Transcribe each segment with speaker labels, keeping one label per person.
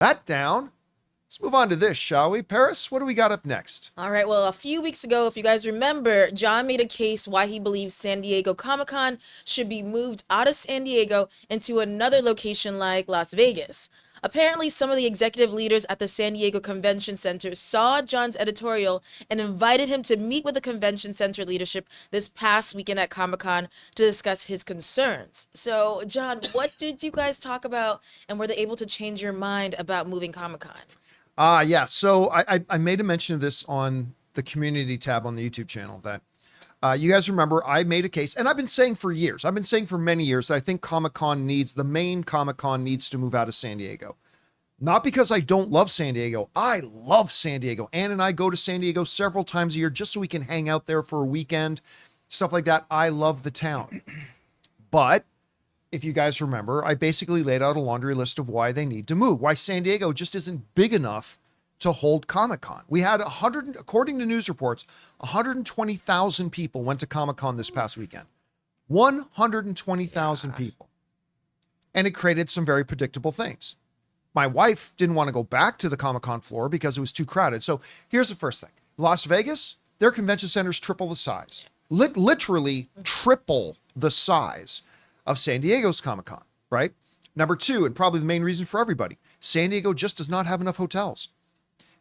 Speaker 1: That down. Let's move on to this, shall we? Paris, what do we got up next?
Speaker 2: All right, well, a few weeks ago, if you guys remember, John made a case why he believes San Diego Comic-Con should be moved out of San Diego into another location like Las Vegas. Apparently, some of the executive leaders at the San Diego Convention Center saw John's editorial and invited him to meet with the convention center leadership this past weekend at Comic-Con to discuss his concerns. So, John, what did you guys talk about, and were they able to change your mind about moving Comic-Con?
Speaker 1: Yeah. So I made a mention of this on the community tab on the YouTube channel that you guys remember I made a case, and I've been saying for years, I've been saying for many years that I think the main Comic-Con needs to move out of San Diego. Not because I don't love San Diego. I love San Diego. Ann and I go to San Diego several times a year just so we can hang out there for a weekend, stuff like that. I love the town. But if you guys remember, I basically laid out a laundry list of why they need to move, why San Diego just isn't big enough to hold Comic-Con. We had according to news reports, 120,000 people went to Comic-Con this past weekend. 120,000 people. And it created some very predictable things. My wife didn't want to go back to the Comic-Con floor because it was too crowded. So here's the first thing. Las Vegas, their convention center's triple the size. Literally triple the size of San Diego's Comic-Con, right? Number two, and probably the main reason for everybody, San Diego just does not have enough hotels.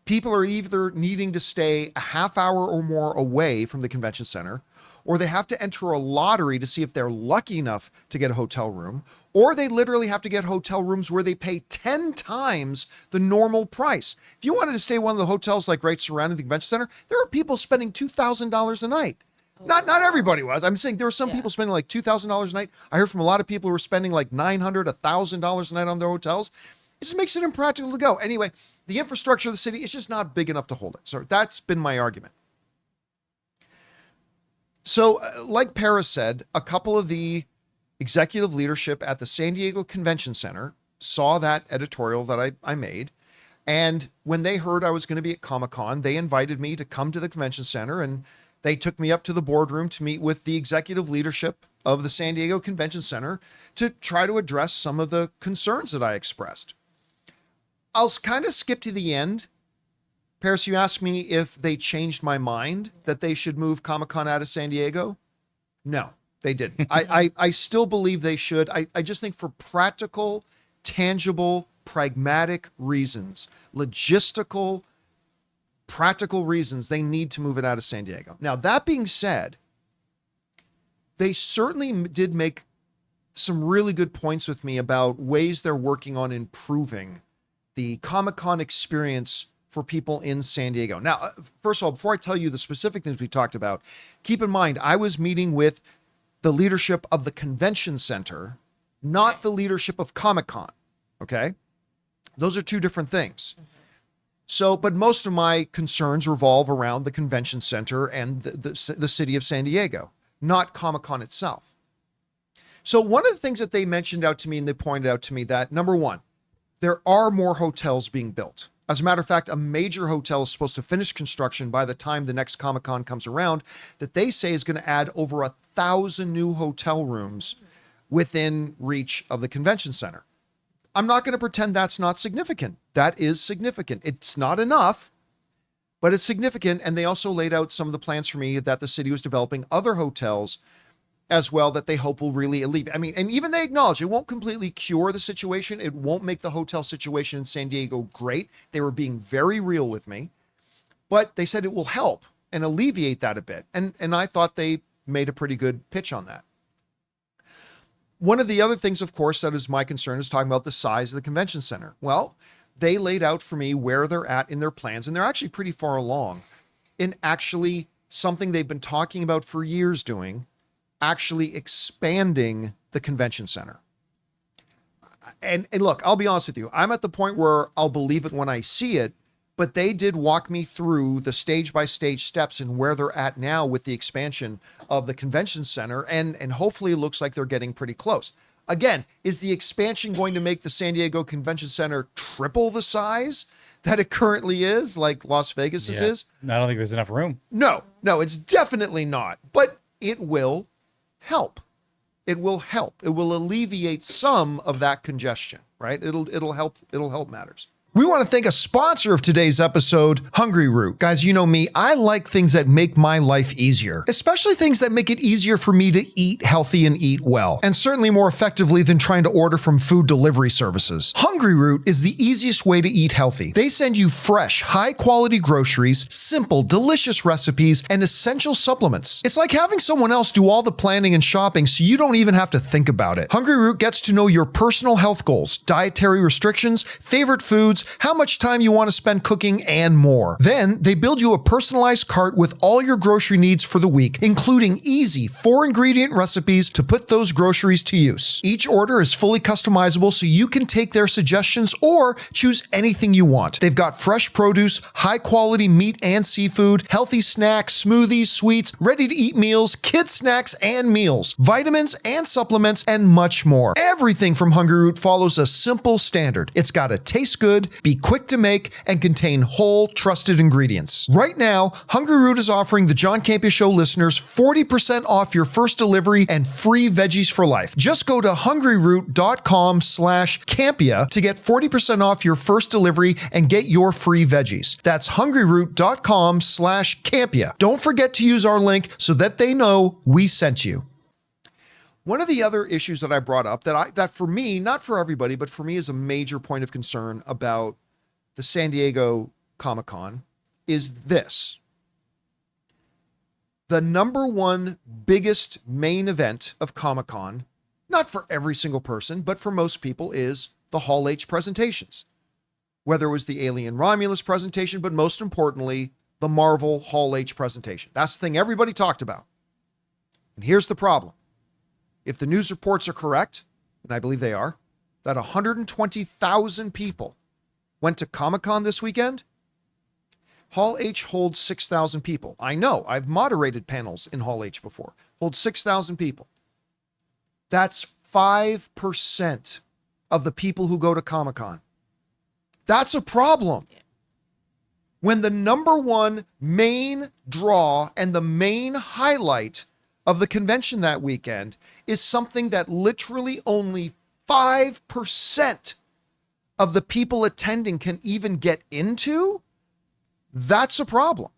Speaker 1: People are either needing to stay a half hour or more away from the convention center, or they have to enter a lottery to see if they're lucky enough to get a hotel room, or they literally have to get hotel rooms where they pay 10 times the normal price. If you wanted to stay one of the hotels like right surrounding the convention center, there are people spending $2,000 a night. Not everybody was. I'm saying there were some people spending like $2,000 a night. I heard from a lot of people who were spending like $900, $1,000 a night on their hotels. It just makes it impractical to go. Anyway, the infrastructure of the city is just not big enough to hold it. So that's been my argument. So like Paris said, a couple of the executive leadership at the San Diego Convention Center saw that editorial that I made. And when they heard I was going to be at Comic-Con, they invited me to come to the convention center, and they took me up to the boardroom to meet with the executive leadership of the San Diego Convention Center to try to address some of the concerns that I expressed. I'll kind of skip to the end. Paris, you asked me if they changed my mind that they should move Comic-Con out of San Diego. No, they didn't. I still believe they should. I just think for practical, tangible, pragmatic reasons, logistical, practical reasons, they need to move it out of San Diego. Now, that being said, they certainly did make some really good points with me about ways they're working on improving the Comic-Con experience for people in San Diego. Now, first of all, before I tell you the specific things we talked about, keep in mind, I was meeting with the leadership of the convention center, not the leadership of Comic-Con, okay? Those are two different things. So, but most of my concerns revolve around the convention center and the city of San Diego, not Comic-Con itself. So one of the things that they mentioned out to me, and they pointed out to me that, number one, there are more hotels being built. As a matter of fact, a major hotel is supposed to finish construction by the time the next Comic-Con comes around, that they say is going to add over 1,000 new hotel rooms within reach of the convention center. I'm not going to pretend that's not significant. That is significant. It's not enough, but it's significant. And they also laid out some of the plans for me that the city was developing other hotels as well that they hope will really alleviate. I mean, and even they acknowledge it won't completely cure the situation. It won't make the hotel situation in San Diego great. They were being very real with me, but they said it will help and alleviate that a bit. And I thought they made a pretty good pitch on that. One of the other things, of course, that is my concern is talking about the size of the convention center. Well, they laid out for me where they're at in their plans, and they're actually pretty far along in actually something they've been talking about for years doing, actually expanding the convention center. And look, I'll be honest with you. I'm at the point where I'll believe it when I see it, but they did walk me through the stage by stage steps and where they're at now with the expansion of the convention center. And hopefully it looks like they're getting pretty close. Again, is the expansion going to make the San Diego Convention Center triple the size that it currently is, like Las Vegas is?
Speaker 3: I don't think there's enough room.
Speaker 1: No, it's definitely not, but it will help. It will help. It will alleviate some of that congestion, right? It'll help matters. We want to thank a sponsor of today's episode, Hungryroot. Guys, you know me, I like things that make my life easier, especially things that make it easier for me to eat healthy and eat well, and certainly more effectively than trying to order from food delivery services. Hungryroot is the easiest way to eat healthy. They send you fresh, high-quality groceries, simple, delicious recipes, and essential supplements. It's like having someone else do all the planning and shopping so you don't even have to think about it. Hungryroot gets to know your personal health goals, dietary restrictions, favorite foods, how much time you want to spend cooking, and more. Then, they build you a personalized cart with all your grocery needs for the week, including easy 4-ingredient recipes to put those groceries to use. Each order is fully customizable so you can take their suggestions or choose anything you want. They've got fresh produce, high-quality meat and seafood, healthy snacks, smoothies, sweets, ready-to-eat meals, kids snacks and meals, vitamins and supplements, and much more. Everything from Hungryroot follows a simple standard. It's got to taste good, be quick to make, and contain whole, trusted ingredients. Right now, Hungryroot is offering the John Campea Show listeners 40% off your first delivery and free veggies for life. Just go to hungryroot.com/Campea to get 40% off your first delivery and get your free veggies. That's hungryroot.com/Campea. Don't forget to use our link so that they know we sent you. One of the other issues that I brought up that for me, not for everybody, but for me is a major point of concern about the San Diego Comic-Con is this. The number one biggest main event of Comic-Con, not for every single person, but for most people, is the Hall H presentations. Whether it was the Alien Romulus presentation, but most importantly, the Marvel Hall H presentation. That's the thing everybody talked about. And here's the problem. If the news reports are correct, and I believe they are, that 120,000 people went to Comic-Con this weekend, Hall H holds 6,000 people. I know, I've moderated panels in Hall H before. Holds 6,000 people. That's 5% of the people who go to Comic-Con. That's a problem. When the number one main draw and the main highlight of the convention that weekend is something that literally only 5% of the people attending can even get into, that's a problem.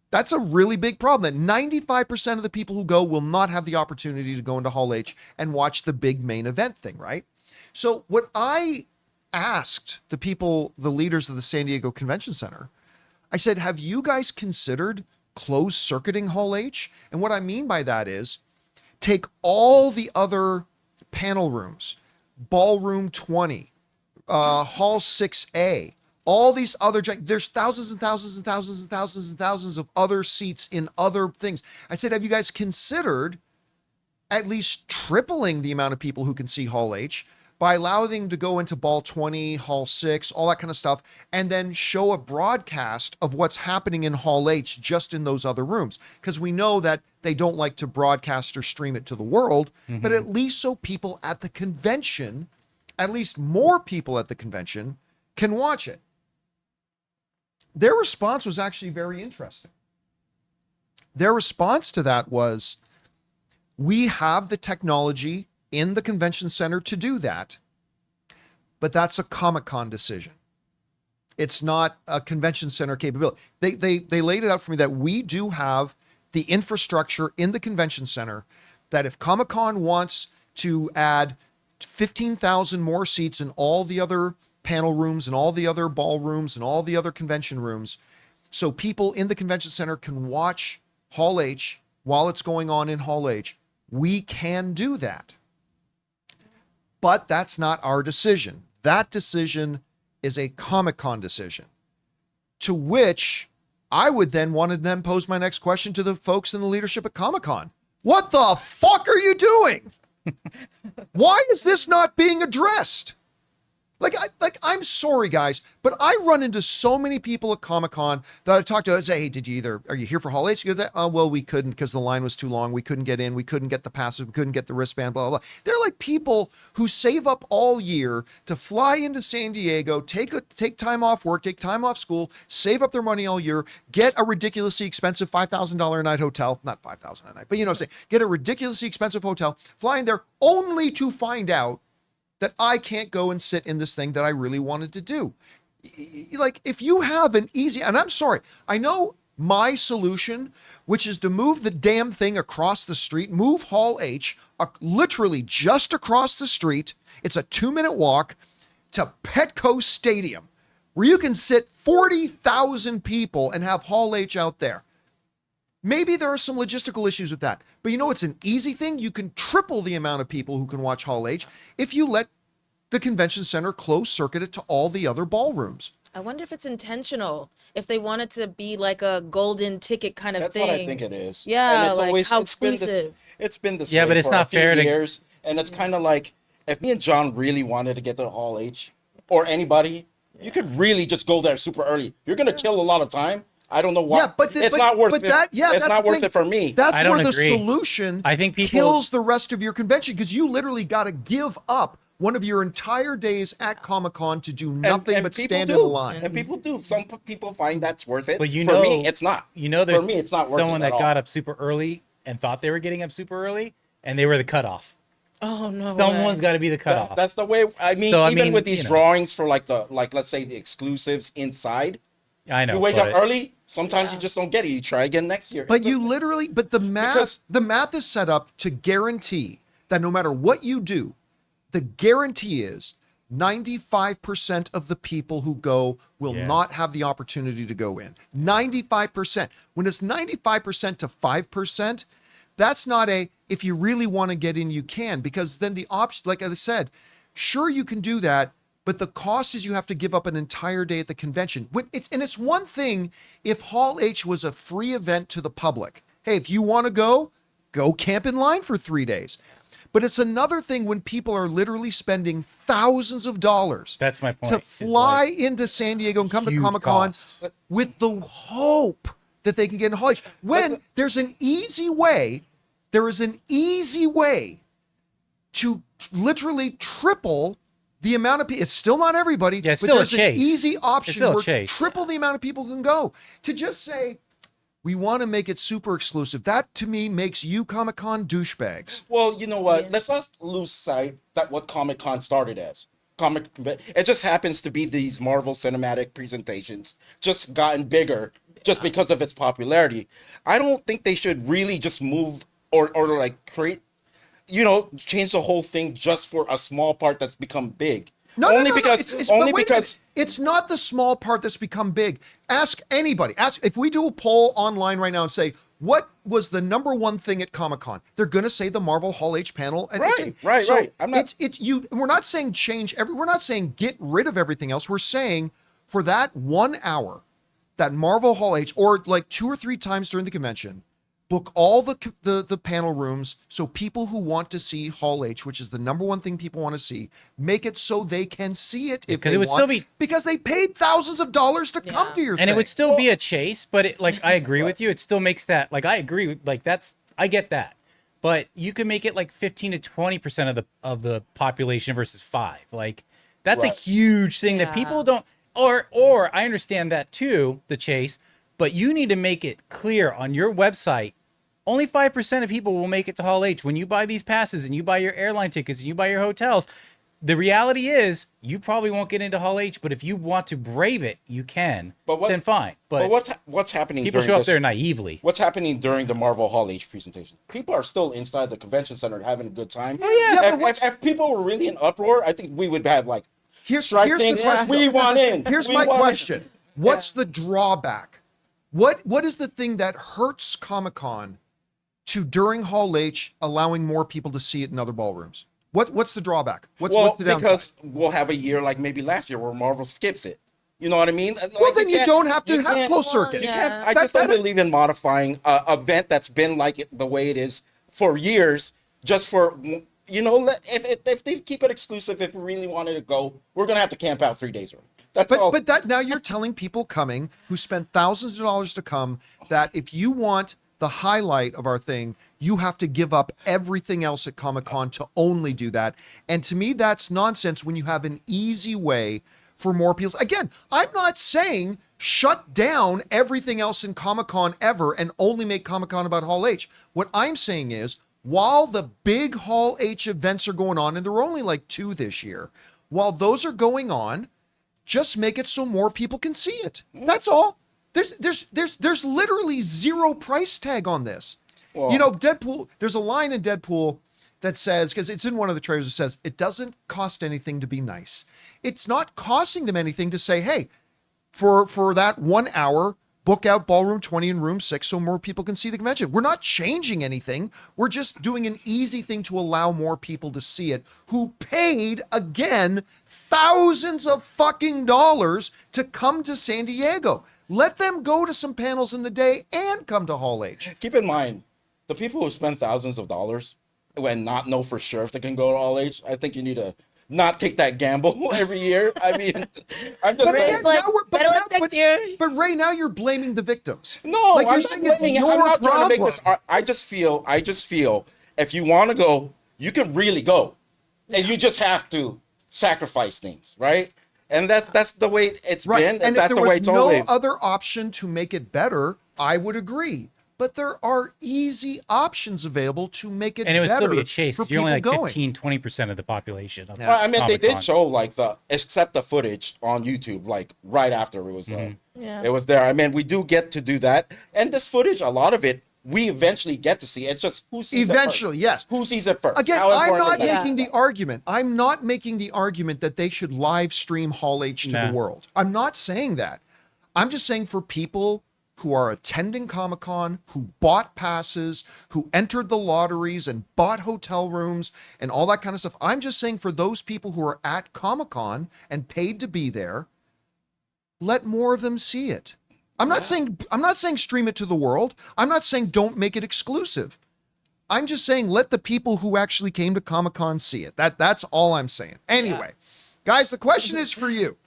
Speaker 1: That's a really big problem. That 95% of the people who go will not have the opportunity to go into Hall H and watch the big main event thing, right? So what I asked the people, the leaders of the San Diego Convention Center, I said, have you guys considered closed circuiting Hall H? And what I mean by that is take all the other panel rooms, Ballroom 20, Hall 6A, all these other, there's thousands and thousands and thousands and thousands and thousands of other seats in other things. I said, have you guys considered at least tripling the amount of people who can see Hall H by allowing them to go into Ball 20, Hall 6, all that kind of stuff, and then show a broadcast of what's happening in Hall H just in those other rooms? Because we know that they don't like to broadcast or stream it to the world, but at least so people at the convention, at least more people at the convention, can watch it. Their response was actually very interesting. Their response to that was, we have the technology in the convention center to do that, but that's a Comic-Con decision. It's not a convention center capability. They laid it out for me that we do have the infrastructure in the convention center that if Comic-Con wants to add 15,000 more seats in all the other panel rooms and all the other ballrooms and all the other convention rooms, so people in the convention center can watch Hall H while it's going on in Hall H, we can do that. But that's not our decision. That decision is a Comic-Con decision, to which I would then want to then pose my next question to the folks in the leadership at Comic-Con. What the fuck are you doing? Why is this not being addressed? I'm sorry, guys, but I run into so many people at Comic-Con that I talk to. I say, hey, are you here for Hall H? You go, oh, well, we couldn't because the line was too long. We couldn't get in. We couldn't get the passes. We couldn't get the wristband, blah, blah, blah. They're like people who save up all year to fly into San Diego, take time off work, take time off school, save up their money all year, get a ridiculously expensive $5,000 a night hotel, not $5,000 a night, but you know what I'm saying, get a ridiculously expensive hotel, fly in there only to find out that I can't go and sit in this thing that I really wanted to do. Like, if you have an easy, and I'm sorry, I know my solution, which is to move the damn thing across the street, move Hall H literally just across the street. It's a 2-minute walk to Petco Stadium, where you can sit 40,000 people and have Hall H out there. Maybe there are some logistical issues with that, but you know, it's an easy thing. You can triple the amount of people who can watch Hall H if you let the convention center close circuit it to all the other ballrooms.
Speaker 2: I wonder if it's intentional, if they want it to be like a golden ticket kind of thing.
Speaker 3: That's what I think it is.
Speaker 2: Yeah,
Speaker 3: and it's
Speaker 2: like
Speaker 3: always,
Speaker 2: how
Speaker 3: it's been
Speaker 2: exclusive.
Speaker 3: It's been this
Speaker 4: Yeah,
Speaker 3: way
Speaker 4: but it's
Speaker 3: for
Speaker 4: not
Speaker 3: a few
Speaker 4: fair to-
Speaker 3: years, and it's kind of like if me and John really wanted to get to Hall H, or anybody, you could really just go there super early. You're gonna kill a lot of time. I don't know why.
Speaker 1: Yeah, but
Speaker 3: it's not worth it. It's
Speaker 1: that's
Speaker 3: not
Speaker 1: the
Speaker 3: worth
Speaker 1: thing.
Speaker 3: it for me.
Speaker 1: That's
Speaker 4: I don't
Speaker 1: where the
Speaker 4: agree.
Speaker 1: solution
Speaker 4: I think people-
Speaker 1: kills the rest of your convention, because you literally got to give up one of your entire days at Comic-Con to do nothing
Speaker 3: and
Speaker 1: but
Speaker 3: people
Speaker 1: stand
Speaker 3: do.
Speaker 1: in the line.
Speaker 3: And people do. Some people find that's worth it.
Speaker 4: But you
Speaker 3: for
Speaker 4: know,
Speaker 3: me, it's not.
Speaker 4: You know, there's
Speaker 3: for me, it's not worth
Speaker 4: someone
Speaker 3: it at
Speaker 4: that
Speaker 3: all.
Speaker 4: got up super early and thought they were getting up super early, and they were the cutoff.
Speaker 2: Oh no.
Speaker 4: Someone's
Speaker 2: way.
Speaker 4: got to be the cutoff.
Speaker 3: That's the way. I mean,
Speaker 4: So, I
Speaker 3: even
Speaker 4: mean,
Speaker 3: with these
Speaker 4: you know.
Speaker 3: drawings for like let's say the exclusives inside,
Speaker 4: I know.
Speaker 3: you wake up
Speaker 4: but-
Speaker 3: early. Sometimes you just don't get it. You try again next year.
Speaker 1: But
Speaker 3: It's
Speaker 1: you
Speaker 3: just-
Speaker 1: literally, but the
Speaker 3: Because-
Speaker 1: math is set up to guarantee that no matter what you do, the guarantee is 95% of the people who go will
Speaker 4: Yeah.
Speaker 1: not have the opportunity to go in. 95%. When it's 95% to 5%, that's not if you really want to get in, you can, because then the option, like I said, sure, you can do that, but the cost is you have to give up an entire day at the convention. It's one thing if Hall H was a free event to the public. Hey, if you want to go camp in line for 3 days. But it's another thing when people are literally spending thousands of dollars
Speaker 4: That's my point.
Speaker 1: to
Speaker 4: It's
Speaker 1: fly
Speaker 4: like
Speaker 1: into San Diego and come to
Speaker 4: huge
Speaker 1: Comic-Con
Speaker 4: costs.
Speaker 1: with the hope that they can get in Hall H. When there's an easy way, there is an easy way to literally triple the amount of people. It's still not everybody,
Speaker 4: Yeah, it's
Speaker 1: but
Speaker 4: still a
Speaker 1: there's an
Speaker 4: chase.
Speaker 1: easy
Speaker 4: It's
Speaker 1: option
Speaker 4: still a
Speaker 1: where
Speaker 4: chase.
Speaker 1: triple the amount of people can go. To just say, we want to make it super exclusive, that to me makes you Comic-Con douchebags.
Speaker 3: Well, you know what? Let's not lose sight that what Comic Con started as. It just happens to be these Marvel Cinematic presentations, just gotten bigger, just because of its popularity. I don't think they should really just move or like create, change the whole thing just for a small part that's become big.
Speaker 1: No,
Speaker 3: because
Speaker 1: But
Speaker 3: only
Speaker 1: wait a
Speaker 3: because
Speaker 1: minute. It's not the small part that's become big. Ask anybody. Ask if we do a poll online right now and say, what was the number one thing at Comic-Con? They're going to say the Marvel Hall H panel. And
Speaker 3: Right. I'm not.
Speaker 1: We're not saying we're not saying get rid of everything else. We're saying for that 1 hour, that Marvel Hall H, or like 2 or 3 times during the convention, book all the panel rooms, so people who want to see Hall H, which is the number one thing people want to see, make it so they can see it if
Speaker 4: 'cause
Speaker 1: they
Speaker 4: it would
Speaker 1: want,
Speaker 4: still be-
Speaker 1: because they paid thousands of dollars to come
Speaker 2: Yeah.
Speaker 1: to your
Speaker 4: and
Speaker 1: thing.
Speaker 4: it would still be a chase, but I agree with you. It still makes that, like, I agree with, like, I get that, but you can make it like 15 to 20% of the population versus 5. Like, that's a
Speaker 3: Right.
Speaker 4: huge thing that
Speaker 2: Yeah.
Speaker 4: people don't, or I understand that too, the chase, but you need to make it clear on your website. Only 5% of people will make it to Hall H. When you buy these passes and you buy your airline tickets and you buy your hotels, the reality is you probably won't get into Hall H, but if you want to brave it, you can. Then fine. But
Speaker 3: what's happening?
Speaker 4: people
Speaker 3: during
Speaker 4: show up
Speaker 3: this,
Speaker 4: there naively.
Speaker 3: What's happening during the Marvel Hall H presentation? People are still inside the convention center having a good time.
Speaker 1: Oh, yeah,
Speaker 3: If people were really in uproar, I think we would have like
Speaker 1: Here's
Speaker 3: strike
Speaker 1: the
Speaker 3: things.
Speaker 1: question.
Speaker 3: We want in.
Speaker 1: Here's
Speaker 3: We
Speaker 1: my
Speaker 3: want in.
Speaker 1: question. What's the drawback? What is the thing that hurts Comic-Con to during Hall H allowing more people to see it in other ballrooms? What's the drawback? What's the downside?
Speaker 3: Because we'll have a year like maybe last year where Marvel skips it. You know what I mean?
Speaker 1: Well, then you don't have to have
Speaker 3: can't-
Speaker 1: closed circuit.
Speaker 3: You
Speaker 2: Yeah.
Speaker 3: can't, I
Speaker 1: That-
Speaker 3: just don't
Speaker 1: that-
Speaker 3: believe in modifying a event that's been like it, the way it is for years, just for if they keep it exclusive, if we really wanted to go, we're gonna have to camp out 3 days early. That's all.
Speaker 1: But that now you're telling people coming who spent thousands of dollars to come that if you want the highlight of our thing, you have to give up everything else at Comic-Con to only do that. And to me, that's nonsense when you have an easy way for more people. Again, I'm not saying shut down everything else in Comic-Con ever and only make Comic-Con about Hall H. What I'm saying is while the big Hall H events are going on, and there are only like 2 this year, while those are going on, just make it so more people can see it. That's all. There's literally zero price tag on this.
Speaker 3: Well,
Speaker 1: You know, Deadpool, there's a line in Deadpool that says, because it's in one of the trailers, it says, it doesn't cost anything to be nice. It's not costing them anything to say, hey, for that 1 hour, book out ballroom 20 in room 6 so more people can see the convention. We're not changing anything. We're just doing an easy thing to allow more people to see it who paid, again, thousands of fucking dollars to come to San Diego. Let them go to some panels in the day and come to Hall H.
Speaker 3: keep in mind, the people who spend thousands of dollars and not know for sure if they can go to all age, I think you need to not take that gamble every year. I mean, I'm just
Speaker 1: But
Speaker 3: saying.
Speaker 1: again,
Speaker 2: Like,
Speaker 1: now we're- but
Speaker 2: better
Speaker 1: now-
Speaker 2: luck next
Speaker 1: but-
Speaker 2: year.
Speaker 1: But Ray, now you're blaming the victims.
Speaker 3: No,
Speaker 1: like
Speaker 3: I'm
Speaker 1: you're
Speaker 3: not
Speaker 1: saying it's
Speaker 3: blaming it.
Speaker 1: your
Speaker 3: I'm not
Speaker 1: problem.
Speaker 3: trying to make this. I just feel if you want to go, you can really go, and you just have to sacrifice things, right? And that's the way it's
Speaker 1: Right.
Speaker 3: been,
Speaker 1: And
Speaker 3: and
Speaker 1: if
Speaker 3: that's
Speaker 1: there
Speaker 3: the way
Speaker 1: was
Speaker 3: it's
Speaker 1: no
Speaker 3: always.
Speaker 1: other option to make it better, I would agree. But there are easy options available to make it
Speaker 4: And it would
Speaker 1: better
Speaker 4: still be a chase
Speaker 1: for
Speaker 4: because you're only like
Speaker 1: people going.
Speaker 4: 15-20% of the population. Of
Speaker 3: Well, I mean, they did
Speaker 4: Comic-Con.
Speaker 3: show like except the footage on YouTube, like right after it was
Speaker 2: Yeah.
Speaker 3: it was there. I mean, we do get to do that, and this footage, a lot of it, we eventually get to see. It's just who sees
Speaker 1: Eventually,
Speaker 3: it
Speaker 1: yes.
Speaker 3: first. Who sees it first?
Speaker 1: Again,
Speaker 3: How
Speaker 1: I'm
Speaker 3: important
Speaker 1: not
Speaker 3: is that?
Speaker 1: making the argument. I'm not making the argument that they should live stream Hall H to
Speaker 4: Nah.
Speaker 1: the world. I'm not saying that. I'm just saying for people who are attending Comic-Con, who bought passes, who entered the lotteries and bought hotel rooms and all that kind of stuff. I'm just saying for those people who are at Comic-Con and paid to be there, let more of them see it. I'm not saying stream it to the world. I'm not saying don't make it exclusive. I'm just saying let the people who actually came to Comic-Con see it. That's all I'm saying. Anyway, guys, the question is for you.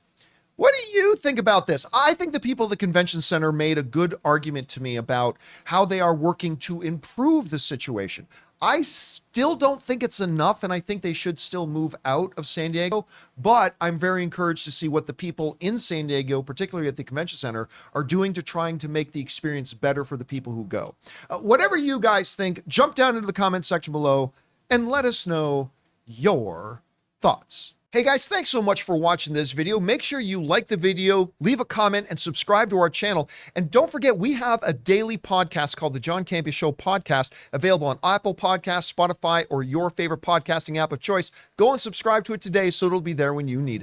Speaker 1: What do you think about this? I think the people at the convention center made a good argument to me about how they are working to improve the situation. I still don't think it's enough, and I think they should still move out of San Diego, but I'm very encouraged to see what the people in San Diego, particularly at the convention center, are doing to trying to make the experience better for the people who go. Whatever you guys think, jump down into the comment section below and let us know your thoughts. Hey guys, thanks so much for watching this video. Make sure you like the video, leave a comment, and subscribe to our channel. And don't forget, we have a daily podcast called the John Campea Show podcast, available on Apple Podcasts, Spotify, or your favorite podcasting app of choice. Go and subscribe to it today so it'll be there when you need it.